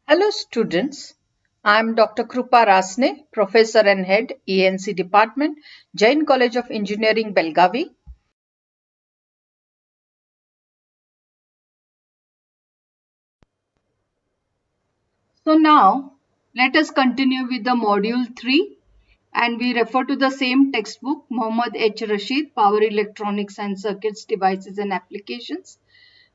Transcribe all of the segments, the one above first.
Hello students, I am Dr. Krupa Rasne, Professor and Head ENC Department, Jain College of Engineering, Belgavi. So now let us continue with the module 3 and we refer to the same textbook Mohammad H. Rashid, Power Electronics and Circuits, Devices and Applications.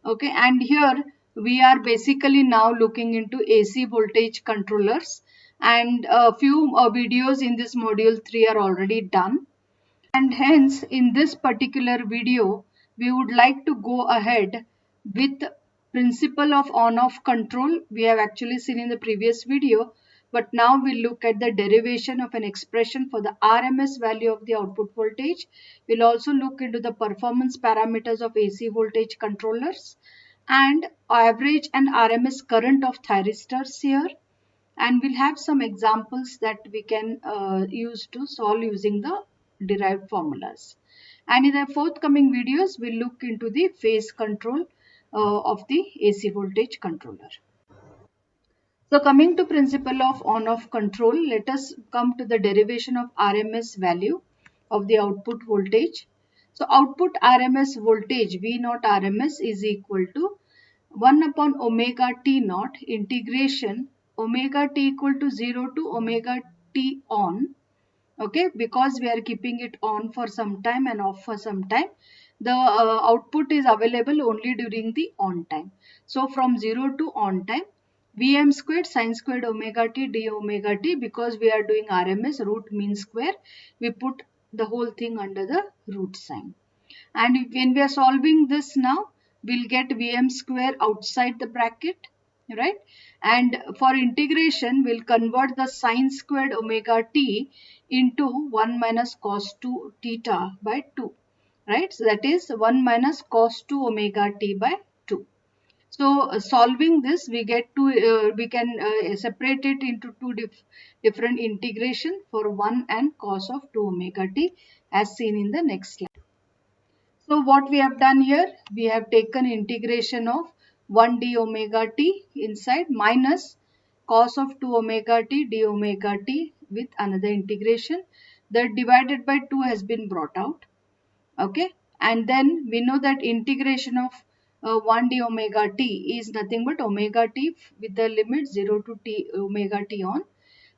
Okay, and here we are basically now looking into AC voltage controllers and a few videos in this module 3 are already done. And hence, in this particular video, we would like to go ahead with principle of on-off control. We have actually seen in the previous video, but now we look at the derivation of an expression for the RMS value of the output voltage. We'll also look into the performance parameters of AC voltage controllers and average and RMS current of thyristors here. And we'll have some examples that we can use to solve using the derived formulas. And in the forthcoming videos, we'll look into the phase control of the AC voltage controller. So coming to principle of on-off control, let us come to the derivation of RMS value of the output voltage. So output RMS voltage V naught RMS is equal to 1 upon omega T naught integration omega T equal to 0 to omega T on. Okay, because we are keeping it on for some time and off for some time, the output is available only during the on time. So from 0 to on time, Vm squared sin squared omega t d omega t, because we are doing RMS root mean square, we put the whole thing under the root sign. And when we are solving this now, we'll get Vm square outside the bracket, right? And for integration, we'll convert the sine squared omega t into 1 minus cos 2 theta by 2, right? So that is 1 minus cos 2 omega t by 2. So solving this, we get to we can separate it into different integration for 1 and cos of 2 omega t as seen in the next slide. So what we have done here, we have taken integration of 1 d omega t inside minus cos of 2 omega t d omega t with another integration. The divided by 2 has been brought out. Okay, and then we know that integration of 1 d omega t is nothing but omega t with the limit 0 to t omega t on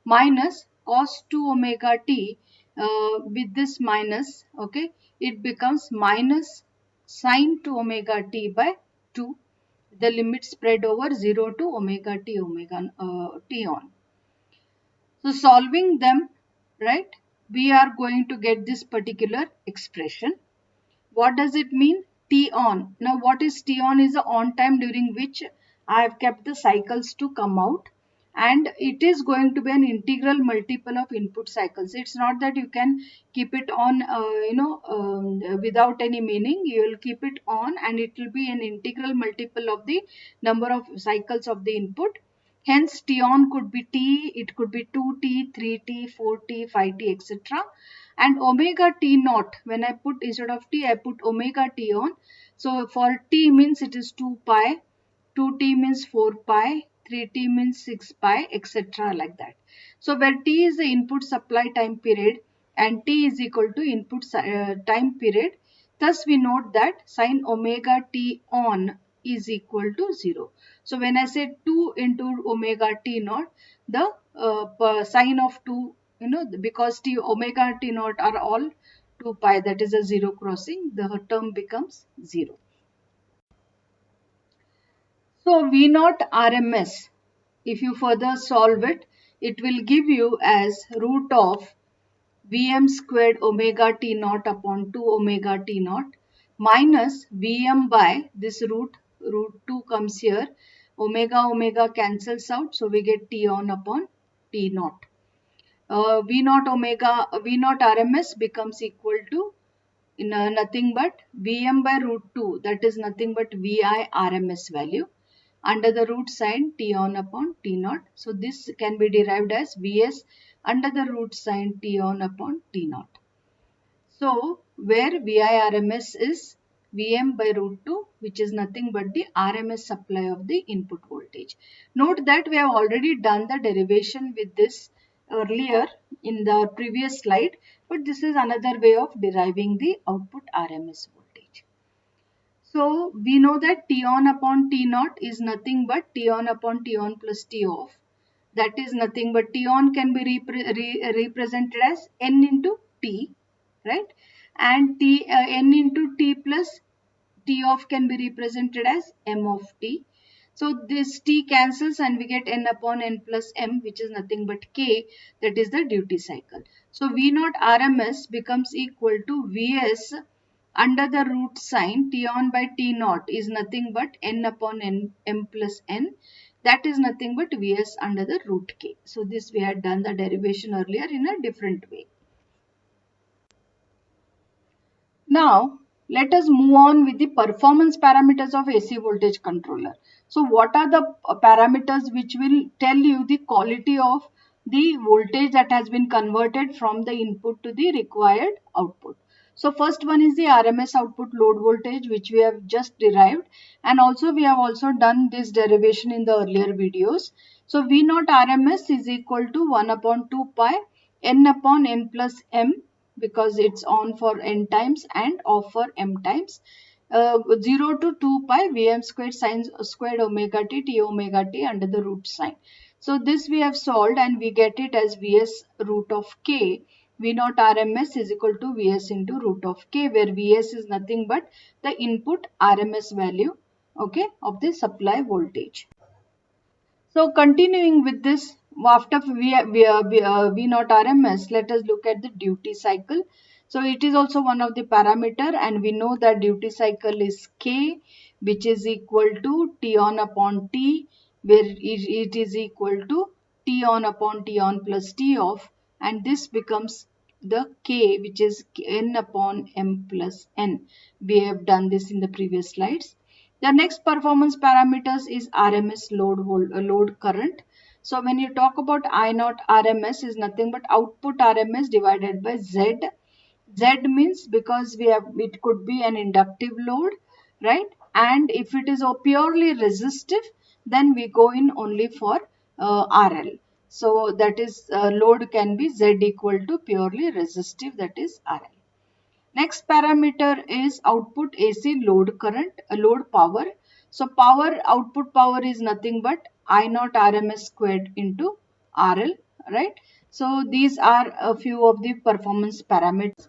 minus cos 2 omega t with this minus, okay, it becomes minus sine 2 omega t by 2, the limit spread over 0 to omega t t on. So solving them, right, we are going to get this particular expression. What does it mean? T on. Now what is T on? Is the on time during which I have kept the cycles to come out, and it is going to be an integral multiple of input cycles. It's not that you can keep it on without any meaning. You will keep it on and it will be an integral multiple of the number of cycles of the input. Hence T on could be T, it could be 2T, 3T, 4T, 5T, etc. And omega T naught, when I put instead of T, I put omega T on. So for T means it is 2 pi, 2T means 4 pi, 3T means 6 pi, etc. like that. So where T is the input supply time period and T is equal to input time period, thus we note that sin omega T on is equal to 0. So when I say 2 into omega T naught, the sine of 2, because T omega T naught are all 2 pi, that is a 0 crossing, the term becomes 0. So V naught RMS, if you further solve it, it will give you as root of Vm squared omega T naught upon 2 omega T naught minus Vm by this root 2 comes here, omega cancels out, so we get T on upon T naught. V naught RMS becomes equal to nothing but Vm by root 2, that is nothing but Vi RMS value under the root sign T on upon T naught. So this can be derived as Vs under the root sign T on upon T naught. So where Vi RMS is Vm by root 2, which is nothing but the RMS supply of the input voltage. Note that we have already done the derivation with this earlier in the previous slide, but this is another way of deriving the output RMS voltage. So we know that T on upon T naught is nothing but T on upon T on plus T off. That is nothing but T on can be represented as N into T, right? And N into T plus T off can be represented as M of T. So this T cancels and we get N upon N plus M, which is nothing but K, that is the duty cycle. So V naught RMS becomes equal to Vs under the root sign T on by T naught is nothing but N upon N M plus N. That is nothing but Vs under the root K. So this we had done the derivation earlier in a different way. Now, let us move on with the performance parameters of AC voltage controller. So, what are the parameters which will tell you the quality of the voltage that has been converted from the input to the required output? So, first one is the RMS output load voltage, which we have just derived, and also we have also done this derivation in the earlier videos. So, V naught RMS is equal to 1 upon 2 pi N upon N plus M, because it's on for n times and off for m times. 0 to 2 pi Vm squared sine squared omega t omega t under the root sign. So this we have solved and we get it as Vs root of k. V naught RMS is equal to Vs into root of k, where Vs is nothing but the input RMS value, okay, of the supply voltage. So continuing with this, after V naught RMS, let us look at the duty cycle. So it is also one of the parameter, and we know that duty cycle is K, which is equal to T on upon T, where it is equal to T on upon T on plus T off, and this becomes the K, which is N upon M plus N. We have done this in the previous slides. The next performance parameters is RMS load current. So when you talk about I naught RMS is nothing but output RMS divided by Z. Z means because we have, it could be an inductive load, right? And if it is purely resistive, then we go in only for RL. So that is load can be Z equal to purely resistive, that is RL. Next parameter is output AC load current, load power. So power, output power is nothing but I naught RMS squared into RL, right? So these are a few of the performance parameters.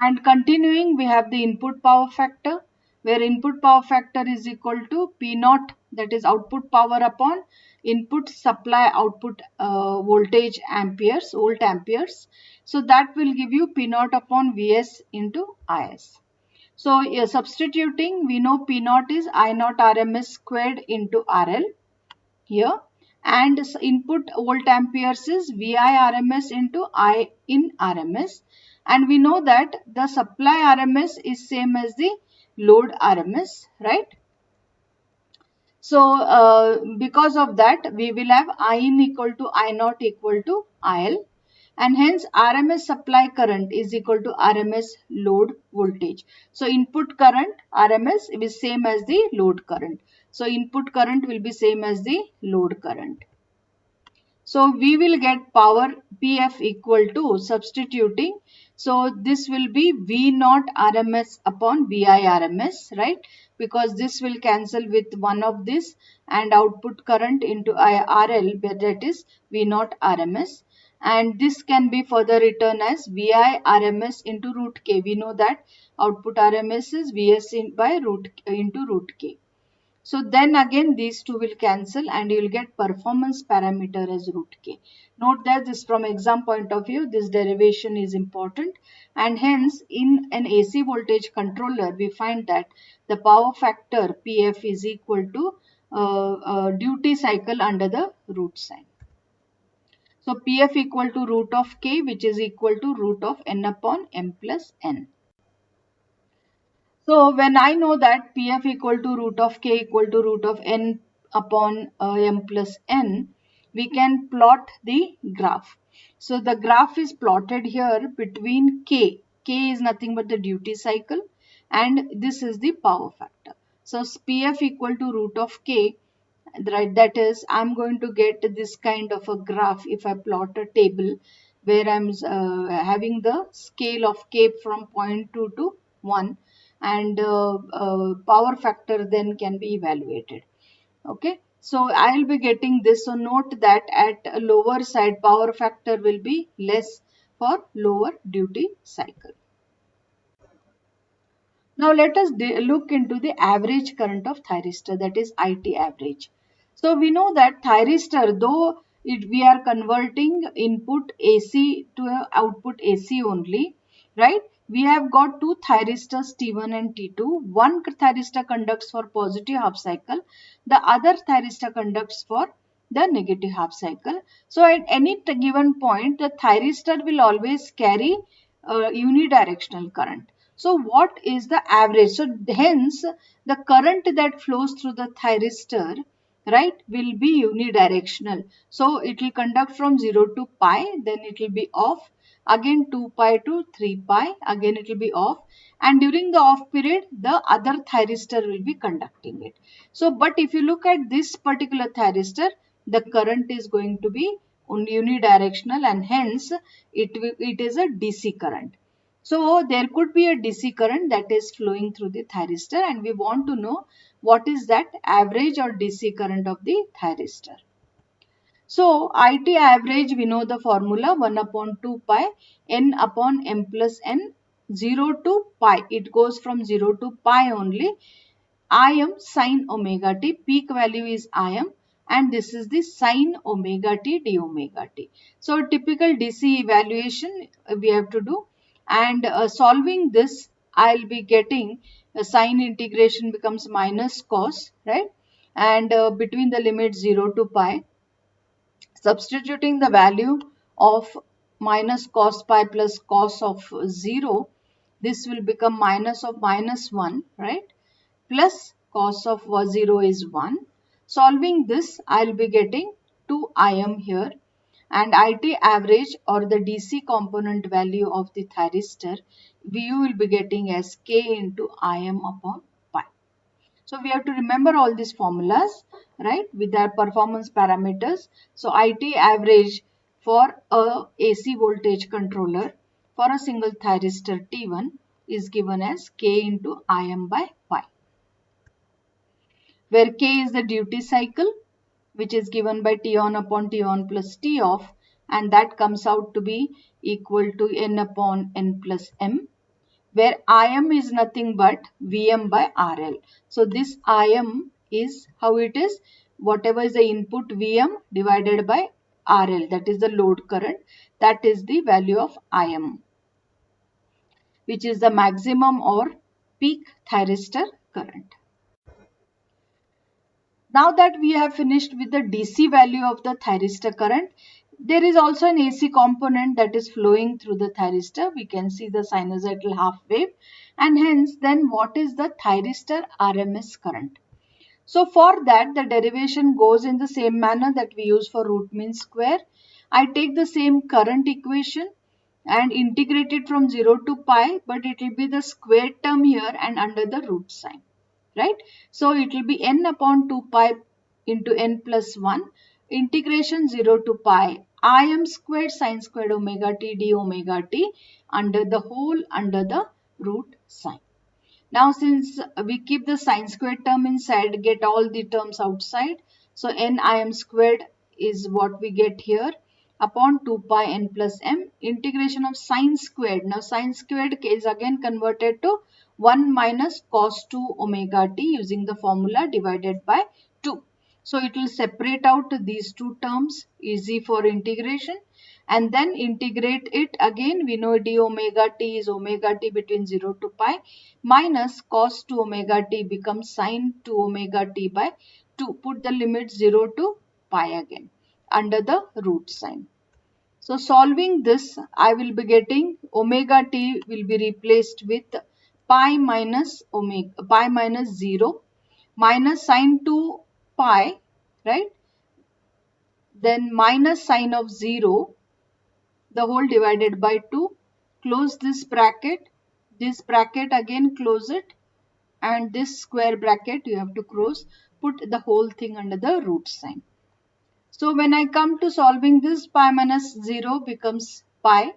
And continuing, we have the input power factor, where input power factor is equal to P naught, that is output power upon input supply output voltage amperes, volt amperes. So that will give you P naught upon Vs into Is. So substituting, we know P naught is I naught RMS squared into RL here, and input volt amperes is VI RMS into I in RMS, and we know that the supply RMS is same as the load RMS, right? So because of that, we will have I in equal to I naught equal to IL, and hence RMS supply current is equal to RMS load voltage. So input current RMS is same as the load current. So input current will be same as the load current. So we will get power PF equal to substituting. So this will be V naught RMS upon VI RMS, right? Because this will cancel with one of this, and output current into RL, that is V naught RMS. And this can be further written as VI RMS into root K. We know that output RMS is Vs by root into root K. So then again these two will cancel and you will get performance parameter as root K. Note that this, from exam point of view, this derivation is important, and hence in an AC voltage controller we find that the power factor PF is equal to duty cycle under the root sign. So PF equal to root of K, which is equal to root of N upon M plus N. So when I know that PF equal to root of K equal to root of N upon M plus N, we can plot the graph. So the graph is plotted here between K. K is nothing but the duty cycle, and this is the power factor. So PF equal to root of K, right? That is, I'm going to get this kind of a graph if I plot a table where I'm having the scale of K from 0.2 to 1, and power factor then can be evaluated. Okay, so I'll be getting this. So note that at a lower side power factor will be less for lower duty cycle. Now let us look into the average current of thyristor, that is IT average. So we know that thyristor, though we are converting input AC to output AC only, right? We have got two thyristors T1 and T2. One thyristor conducts for positive half cycle, the other thyristor conducts for the negative half cycle. So at any given point, the thyristor will always carry unidirectional current. So what is the average? So hence the current that flows through the thyristor, right, will be unidirectional. So it will conduct from 0 to pi, then it will be off, again 2 pi to 3 pi, again it will be off, and during the off period the other thyristor will be conducting it. So but if you look at this particular thyristor, the current is going to be unidirectional, and hence it is a DC current. So there could be a DC current that is flowing through the thyristor, and we want to know what is that average or DC current of the thyristor. So IT average, we know the formula 1 upon 2 pi n upon m plus n, 0 to pi. It goes from 0 to pi only. Im sine omega t, peak value is Im, and this is the sine omega t d omega t. So typical DC evaluation we have to do, and solving this I'll be getting sine integration becomes minus cos, right? And between the limit 0 to pi, substituting the value of minus cos pi plus cos of 0, this will become minus of minus 1, right? Plus cos of 0 is 1. Solving this, I'll be getting 2 Im here, and IT average or the DC component value of the thyristor, you will be getting as K into Im upon pi. So we have to remember all these formulas, right, with their performance parameters. So IT average for a AC voltage controller for a single thyristor T1 is given as K into Im by pi, where K is the duty cycle, which is given by T on upon T on plus T off, and that comes out to be equal to N upon N plus M, where Im is nothing but Vm by RL. So this Im is how it is, whatever is the input Vm divided by RL, that is the load current, that is the value of Im, which is the maximum or peak thyristor current. Now that we have finished with the DC value of the thyristor current, there is also an AC component that is flowing through the thyristor. We can see the sinusoidal half wave, and hence then what is the thyristor RMS current? So for that, the derivation goes in the same manner that we use for root mean square. I take the same current equation and integrate it from 0 to pi, but it will be the square term here and under the root sign, right? So it will be n upon 2 pi into n plus 1, integration 0 to pi Im squared sine squared omega t d omega t under the root sign. Now since we keep the sine squared term inside, get all the terms outside. So n Im squared is what we get here upon 2 pi n plus m, integration of sine squared. Now sine squared is again converted to 1 minus cos 2 omega t using the formula divided by 2. So it will separate out these two terms, easy for integration, and then integrate it again. We know d omega t is omega t between 0 to pi, minus cos 2 omega t becomes sine 2 omega t by 2. Put the limit 0 to pi again under the root sign. So solving this, I will be getting omega t will be replaced with pi minus 0 minus sine 2 pi, right? Then minus sine of 0, the whole divided by 2. Close this bracket. This bracket again close it, and this square bracket you have to close, put the whole thing under the root sign. So when I come to solving this, pi minus 0 becomes pi.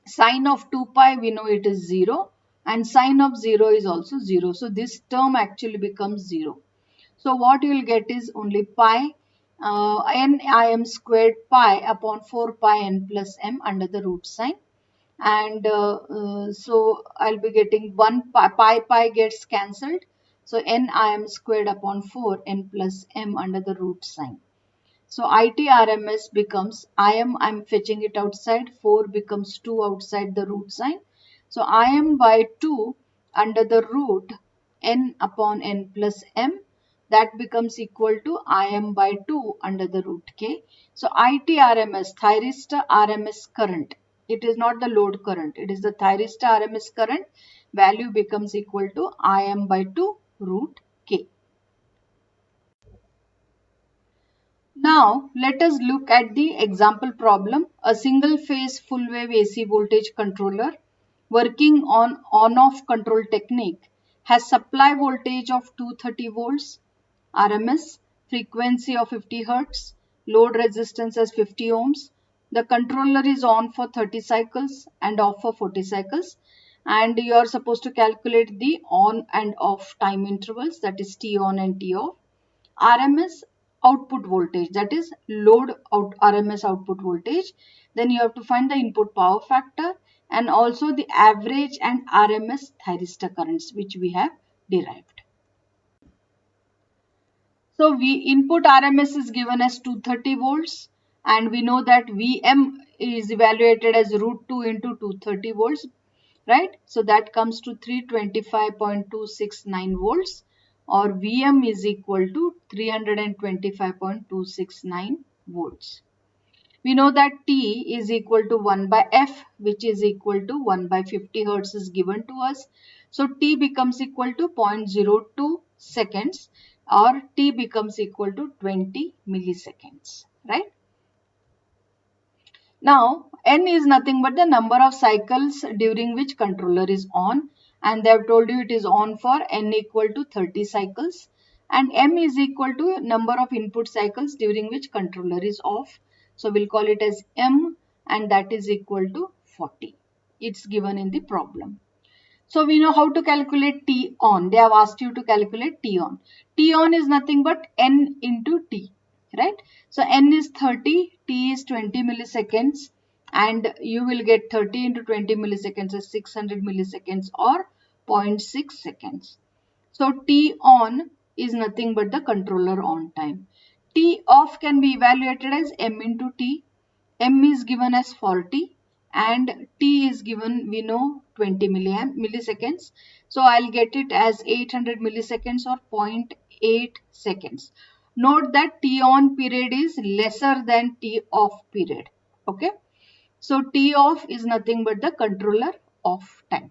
Sine of 2 pi, we know it is 0, and sine of 0 is also 0. So this term actually becomes 0. So what you will get is only pi n im squared pi upon 4 pi n plus m under the root sign. And so I'll be getting 1 pi gets cancelled. So n im squared upon 4 n plus m under the root sign. So ITRMS becomes I'm fetching it outside, 4 becomes 2 outside the root sign. So Im by 2 under the root n upon n plus m, that becomes equal to Im by 2 under the root k. So ITRMS, thyristor RMS current, it is not the load current, it is the thyristor RMS current, value becomes equal to Im by 2 root k. Now let us look at the example problem. A single phase full wave AC voltage controller working on on-off control technique has supply voltage of 230 volts, RMS, frequency of 50 Hz, load resistance as 50 ohms. The controller is on for 30 cycles and off for 40 cycles, and you are supposed to calculate the on and off time intervals, that is T on and T off. RMS output voltage, that is load out RMS output voltage. Then you have to find the input power factor and also the average and RMS thyristor currents which we have derived. So we input RMS is given as 230 volts, and we know that VM is evaluated as root 2 into 230 volts, right? So that comes to 325.269 volts, or VM is equal to 325.269 volts. We know that T is equal to 1 by F, which is equal to 1 by 50 Hertz is given to us. So T becomes equal to 0.02 seconds, or T becomes equal to 20 milliseconds, right? Now, N is nothing but the number of cycles during which controller is on, and they have told you it is on for N equal to 30 cycles, and M is equal to number of input cycles during which controller is off. So we'll call it as M, and that is equal to 40. It's given in the problem. So we know how to calculate T on. They have asked you to calculate T on. T on is nothing but N into T, right? So N is 30, T is 20 milliseconds, and you will get 30 into 20 milliseconds as 600 milliseconds, or 0.6 seconds. So T on is nothing but the controller on time. T off can be evaluated as M into T. M is given as 40 and T is given, we know, 20 milliseconds. So I'll get it as 800 milliseconds, or 0.8 seconds. Note that T on period is lesser than T off period. Okay. So T off is nothing but the controller off time.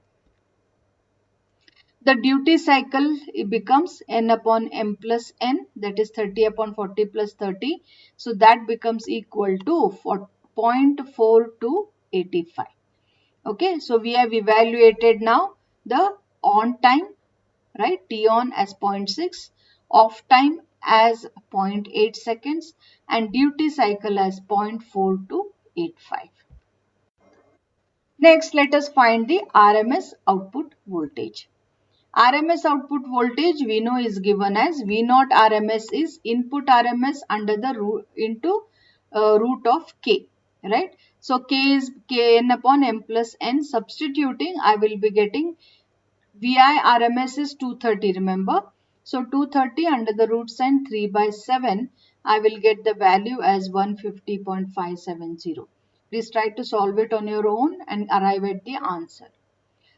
The duty cycle, it becomes N upon M plus N, that is 30 upon 40 plus 30. So that becomes equal to 0.4285. Okay, so we have evaluated now the on time, right, T on as 0.6, off time as 0.8 seconds, and duty cycle as 0.4285. Next, let us find the RMS output voltage. RMS output voltage we know is given as V0 RMS is input RMS under the root into root of K, right? So K is Kn upon M plus N. Substituting, I will be getting VI RMS is 230, remember. So 230 under the root sign 3 by 7, I will get the value as 150.570. Please try to solve it on your own and arrive at the answer.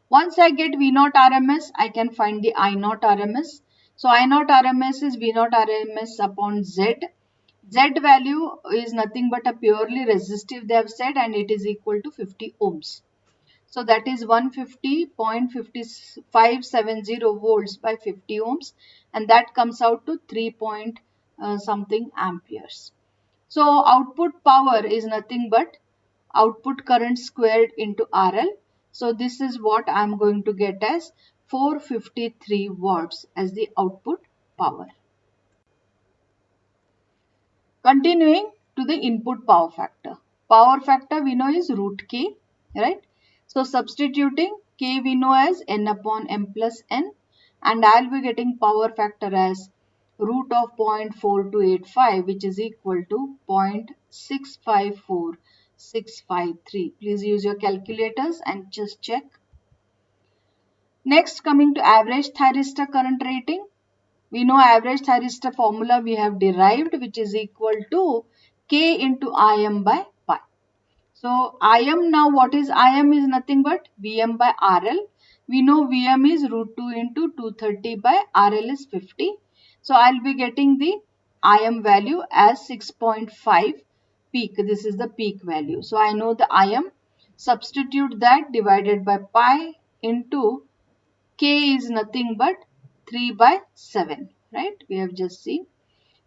Once I get V0 RMS, I can find the I0 RMS. So I0 RMS is V0 RMS upon Z. Z value is nothing but a purely resistive, they have said, and it is equal to 50 ohms. So that is 150.5570 volts by 50 ohms, and that comes out to 3 point something amperes. So output power is nothing but output current squared into RL. So this is what I am going to get as 453 watts as the output power. Continuing to the input power factor. Power factor we know is root K, right? So substituting K we know as N upon M plus N, and I'll be getting power factor as root of 0.4285, which is equal to 0.654653. Please use your calculators and just check. Next, coming to average thyristor current rating. We know average thyristor formula we have derived, which is equal to K into Im by pi. So Im, now what is Im is nothing but Vm by RL. We know Vm is root 2 into 230 by RL is 50. So I'll be getting the Im value as 6.5 peak. This is the peak value. So I know the Im. Substitute that divided by pi into K is nothing but 3 by 7, right? We have just seen.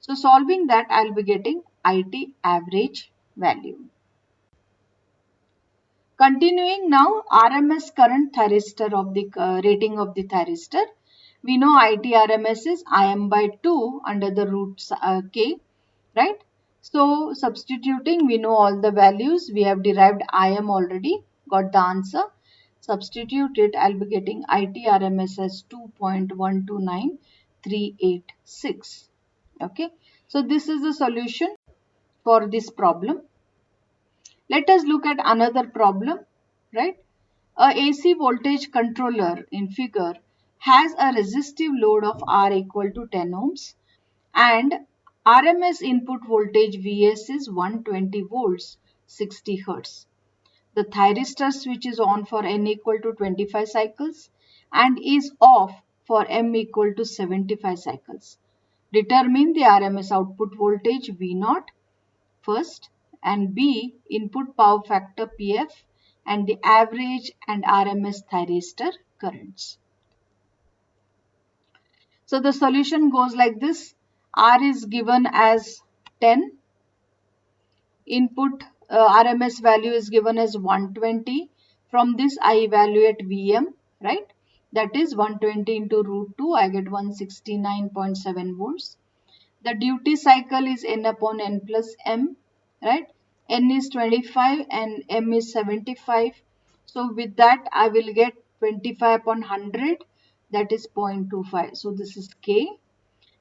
So solving that, I'll be getting IT average value. Continuing now, RMS current thyristor of the rating of the thyristor. We know IT RMS is Im by 2 under the root K, right? So substituting, we know all the values. We have derived Im already, got the answer. Substitute it, I'll be getting IT RMS as 2.129386. Okay, so this is the solution for this problem. Let us look at another problem, right? A AC voltage controller in figure has a resistive load of R equal to 10 ohms and RMS input voltage Vs is 120 volts, 60 Hz. The thyristor switch is on for N equal to 25 cycles and is off for M equal to 75 cycles. Determine the RMS output voltage V0 first, and B input power factor PF and the average and RMS thyristor currents. So the solution goes like this. R is given as 10. Input RMS value is given as 120. From this I evaluate Vm, right? That is 120 into root 2. I get 169.7 volts. The duty cycle is N upon N plus M, right? N is 25 and M is 75. So with that I will get 25 upon 100, that is 0.25. So this is K.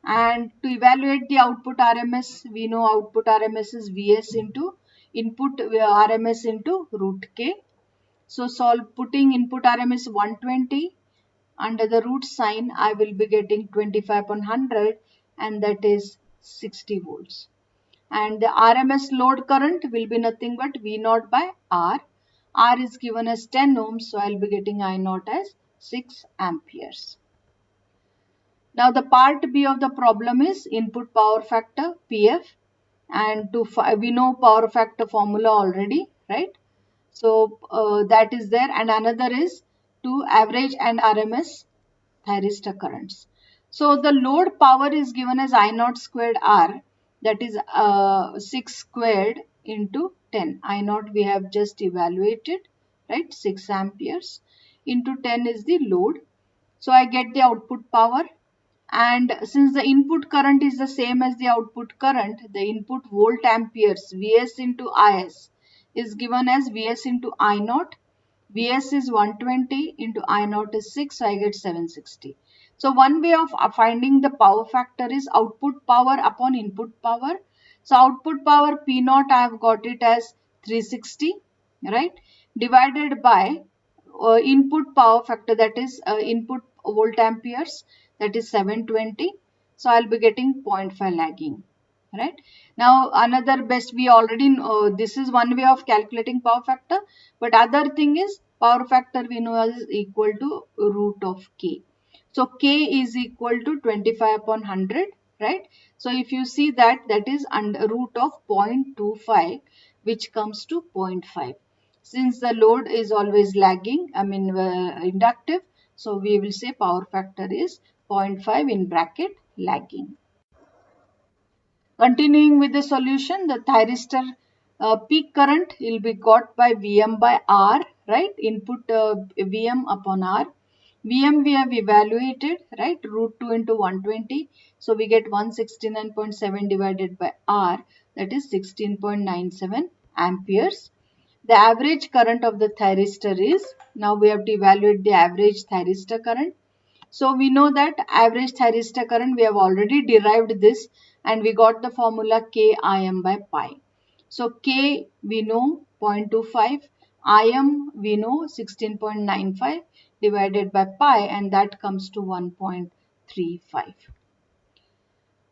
And to evaluate the output RMS, we know output RMS is Vs into input RMS into root K. So putting input RMS 120 under the root sign, I will be getting 25 upon 100, and that is 60 volts. And the RMS load current will be nothing but V0 by R. R is given as 10 ohms, so I will be getting I0 as 6 amperes. Now the part B of the problem is input power factor PF, and we know power factor formula already, right? So that is there, and another is to average and RMS thyristor currents. So the load power is given as I0 squared R, that is 6 squared into 10. I0 we have just evaluated, right? 6 amperes into 10 is the load. So I get the output power, and since the input current is the same as the output current, the input volt amperes Vs into Is is given as Vs into I0. Vs is 120 into I0 is 6, so I get 760. So one way of finding the power factor is output power upon input power. So output power P0 I have got it as 360, right? Divided by input power factor, that is input volt amperes, that is 720. So I'll be getting 0.5 lagging, right? Now another best, we already know this is one way of calculating power factor, but other thing is power factor we know is equal to root of K. So K is equal to 25 upon 100, right? So if you see that, that is under root of 0.25, which comes to 0.5. Since the load is always lagging, inductive, so we will say power factor is 0.5 in bracket lagging. Continuing with the solution, the thyristor peak current will be got by Vm by R, right? Input Vm upon R. Vm we have evaluated, right? Root 2 into 120. So we get 169.7 divided by R, that is 16.97 amperes. The average current of the thyristor is, now we have to evaluate the average thyristor current. So we know that average thyristor current, we have already derived this and we got the formula Kim by pi. So K we know 0.25, Im we know 16.95 divided by pi, and that comes to 1.35.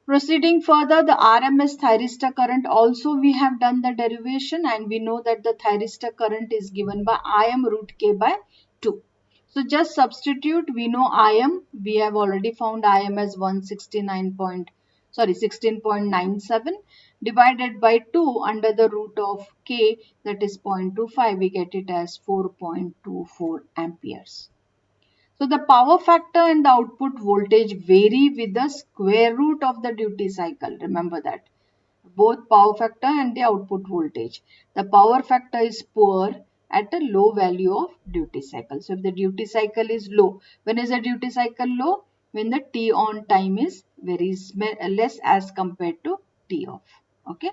Proceeding further, the RMS thyristor current also we have done the derivation, and we know that the thyristor current is given by Im root K by 2. So just substitute, we know Im, we have already found Im as 16.97 divided by 2 under the root of K, that is 0.25, we get it as 4.24 amperes. So the power factor and the output voltage vary with the square root of the duty cycle. Remember that. Both power factor and the output voltage. The power factor is poor at a low value of duty cycle. So if the duty cycle is low, when is the duty cycle low? When the T on time is very less as compared to T off. Okay.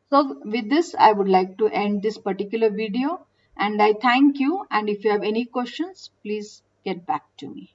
So with this, I would like to end this particular video, and I thank you, and if you have any questions, please get back to me.